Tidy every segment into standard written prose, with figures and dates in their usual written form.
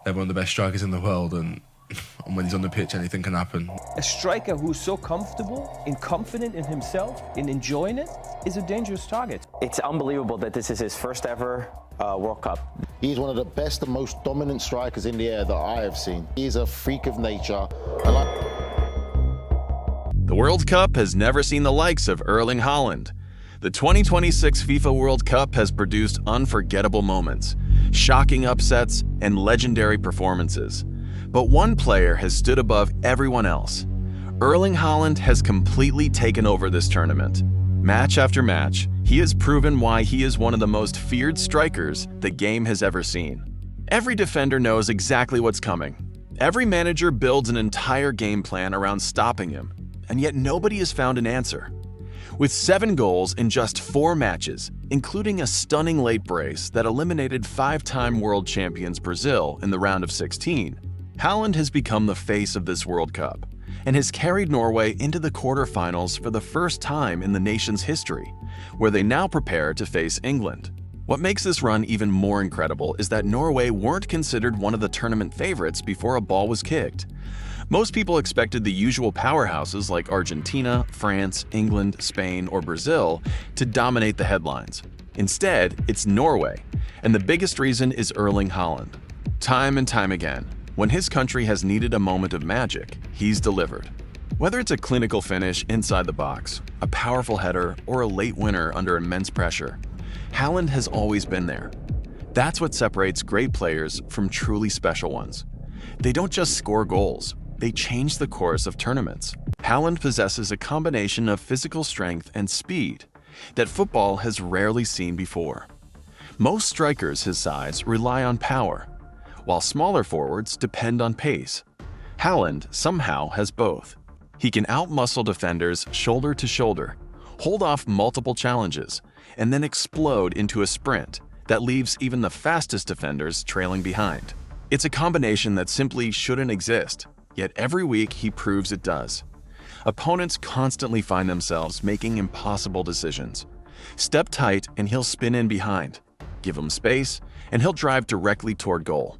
they're one of the best strikers in the world, and when he's on the pitch, anything can happen. A striker who's so comfortable and confident in himself and enjoying it is a dangerous target. It's unbelievable that this is his first ever World Cup. He's one of the best and most dominant strikers in the air that I have seen. He's a freak of nature. The World Cup has never seen the likes of Erling Haaland. The 2026 FIFA World Cup has produced unforgettable moments, shocking upsets, and legendary performances. But one player has stood above everyone else. Erling Haaland has completely taken over this tournament. Match after match, he has proven why he is one of the most feared strikers the game has ever seen. Every defender knows exactly what's coming. Every manager builds an entire game plan around stopping him, and yet nobody has found an answer. With 7 goals in just 4 matches, including a stunning late brace that eliminated 5-time world champions Brazil in the round of 16, Haaland has become the face of this World Cup and has carried Norway into the quarterfinals for the first time in the nation's history, where they now prepare to face England. What makes this run even more incredible is that Norway weren't considered one of the tournament favorites before a ball was kicked. Most people expected the usual powerhouses like Argentina, France, England, Spain, or Brazil to dominate the headlines. Instead, it's Norway, and the biggest reason is Erling Haaland. Time and time again, when his country has needed a moment of magic, he's delivered. Whether it's a clinical finish inside the box, a powerful header, or a late winner under immense pressure, Haaland has always been there. That's what separates great players from truly special ones. They don't just score goals, they change the course of tournaments. Haaland possesses a combination of physical strength and speed that football has rarely seen before. Most strikers his size rely on power, while smaller forwards depend on pace. Haaland somehow has both. He can outmuscle defenders shoulder to shoulder, hold off multiple challenges, and then explode into a sprint that leaves even the fastest defenders trailing behind. It's a combination that simply shouldn't exist, yet every week he proves it does. Opponents constantly find themselves making impossible decisions. Step tight and he'll spin in behind. Give him space and he'll drive directly toward goal.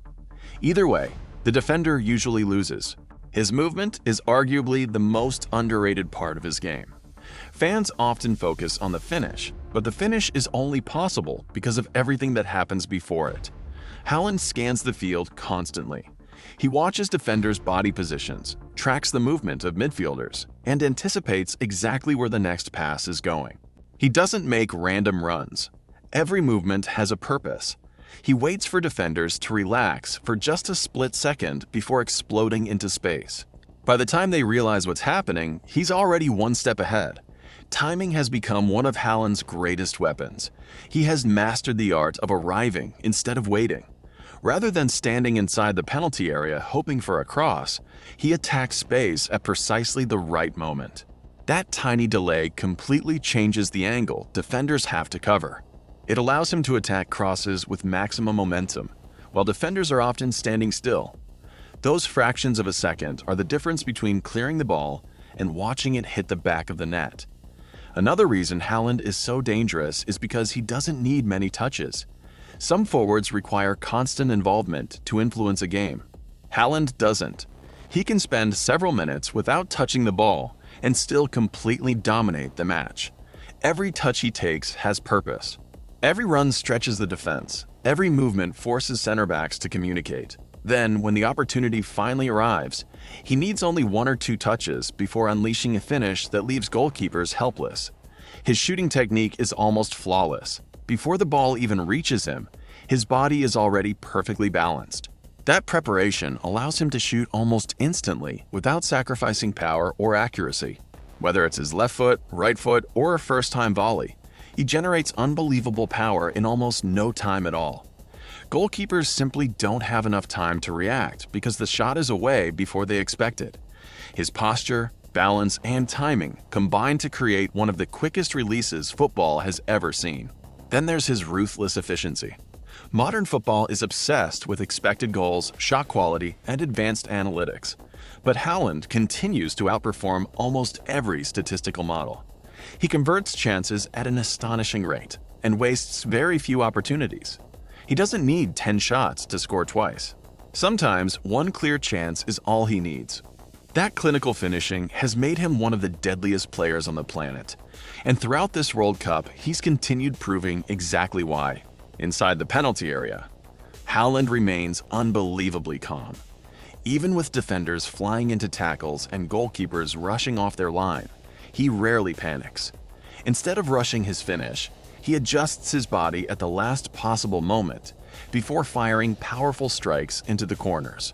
Either way, the defender usually loses. His movement is arguably the most underrated part of his game. Fans often focus on the finish, but the finish is only possible because of everything that happens before it. Haaland scans the field constantly. He watches defenders' body positions, tracks the movement of midfielders, and anticipates exactly where the next pass is going. He doesn't make random runs. Every movement has a purpose. He waits for defenders to relax for just a split second before exploding into space. By the time they realize what's happening, he's already one step ahead. Timing has become one of Haaland's greatest weapons. He has mastered the art of arriving instead of waiting. Rather than standing inside the penalty area hoping for a cross, he attacks space at precisely the right moment. That tiny delay completely changes the angle defenders have to cover. It allows him to attack crosses with maximum momentum, while defenders are often standing still. Those fractions of a second are the difference between clearing the ball and watching it hit the back of the net. Another reason Haaland is so dangerous is because he doesn't need many touches. Some forwards require constant involvement to influence a game. Haaland doesn't. He can spend several minutes without touching the ball and still completely dominate the match. Every touch he takes has purpose. Every run stretches the defense. Every movement forces center backs to communicate. Then, when the opportunity finally arrives, he needs only 1 or 2 touches before unleashing a finish that leaves goalkeepers helpless. His shooting technique is almost flawless. Before the ball even reaches him, his body is already perfectly balanced. That preparation allows him to shoot almost instantly without sacrificing power or accuracy. Whether it's his left foot, right foot, or a first-time volley, he generates unbelievable power in almost no time at all. Goalkeepers simply don't have enough time to react because the shot is away before they expect it. His posture, balance, and timing combine to create one of the quickest releases football has ever seen. Then there's his ruthless efficiency. Modern football is obsessed with expected goals, shot quality, and advanced analytics. But Haaland continues to outperform almost every statistical model. He converts chances at an astonishing rate and wastes very few opportunities. He doesn't need 10 shots to score twice. Sometimes one clear chance is all he needs. That clinical finishing has made him one of the deadliest players on the planet. And throughout this World Cup, he's continued proving exactly why. Inside the penalty area, Haaland remains unbelievably calm. Even with defenders flying into tackles and goalkeepers rushing off their line, he rarely panics. Instead of rushing his finish, he adjusts his body at the last possible moment before firing powerful strikes into the corners.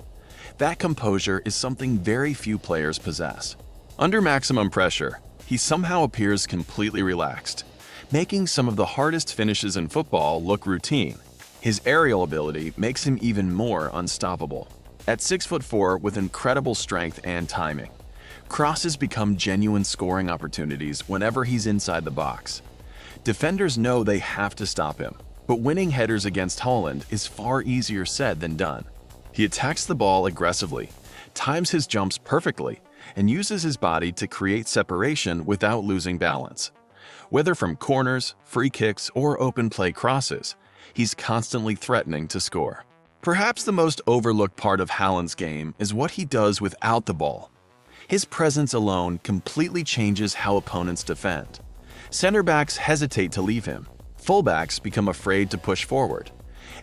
That composure is something very few players possess. Under maximum pressure, he somehow appears completely relaxed, making some of the hardest finishes in football look routine. His aerial ability makes him even more unstoppable. At 6'4" with incredible strength and timing, crosses become genuine scoring opportunities whenever he's inside the box. Defenders know they have to stop him, but winning headers against Haaland is far easier said than done. He attacks the ball aggressively, times his jumps perfectly, and uses his body to create separation without losing balance. Whether from corners, free kicks, or open play crosses, he's constantly threatening to score. Perhaps the most overlooked part of Haaland's game is what he does without the ball. His presence alone completely changes how opponents defend. Center backs hesitate to leave him, fullbacks become afraid to push forward,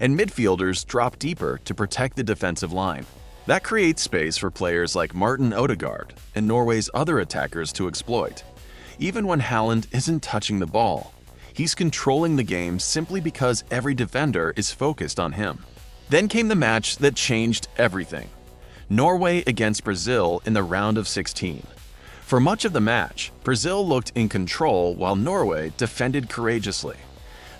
and midfielders drop deeper to protect the defensive line. That creates space for players like Martin Odegaard and Norway's other attackers to exploit. Even when Haaland isn't touching the ball, he's controlling the game simply because every defender is focused on him. Then came the match that changed everything. Norway against Brazil in the round of 16. For much of the match, Brazil looked in control while Norway defended courageously.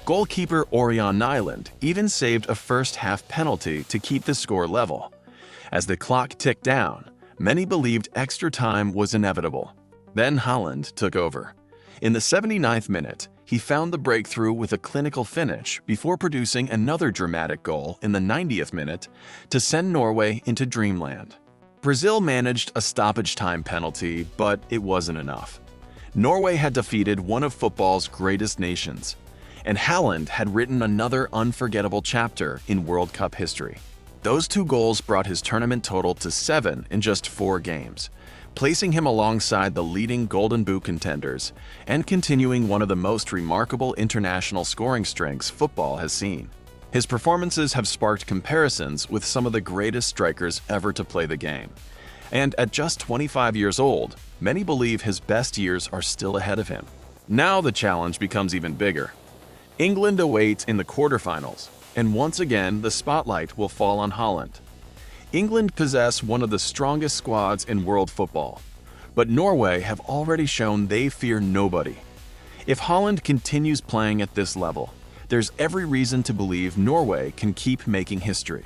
Goalkeeper Ørjan Nyland even saved a first-half penalty to keep the score level. As the clock ticked down, many believed extra time was inevitable. Then Haaland took over. In the 79th minute, he found the breakthrough with a clinical finish before producing another dramatic goal in the 90th minute to send Norway into dreamland. Brazil managed a stoppage time penalty, but it wasn't enough. Norway had defeated one of football's greatest nations, and Haaland had written another unforgettable chapter in World Cup history. Those two goals brought his tournament total to 7 in just 4 games, placing him alongside the leading Golden Boot contenders and continuing one of the most remarkable international scoring strengths football has seen. His performances have sparked comparisons with some of the greatest strikers ever to play the game. And at just 25 years old, many believe his best years are still ahead of him. Now the challenge becomes even bigger. England awaits in the quarterfinals, and once again the spotlight will fall on Haaland. England possess one of the strongest squads in world football, but Norway have already shown they fear nobody. If Haaland continues playing at this level, there's every reason to believe Norway can keep making history.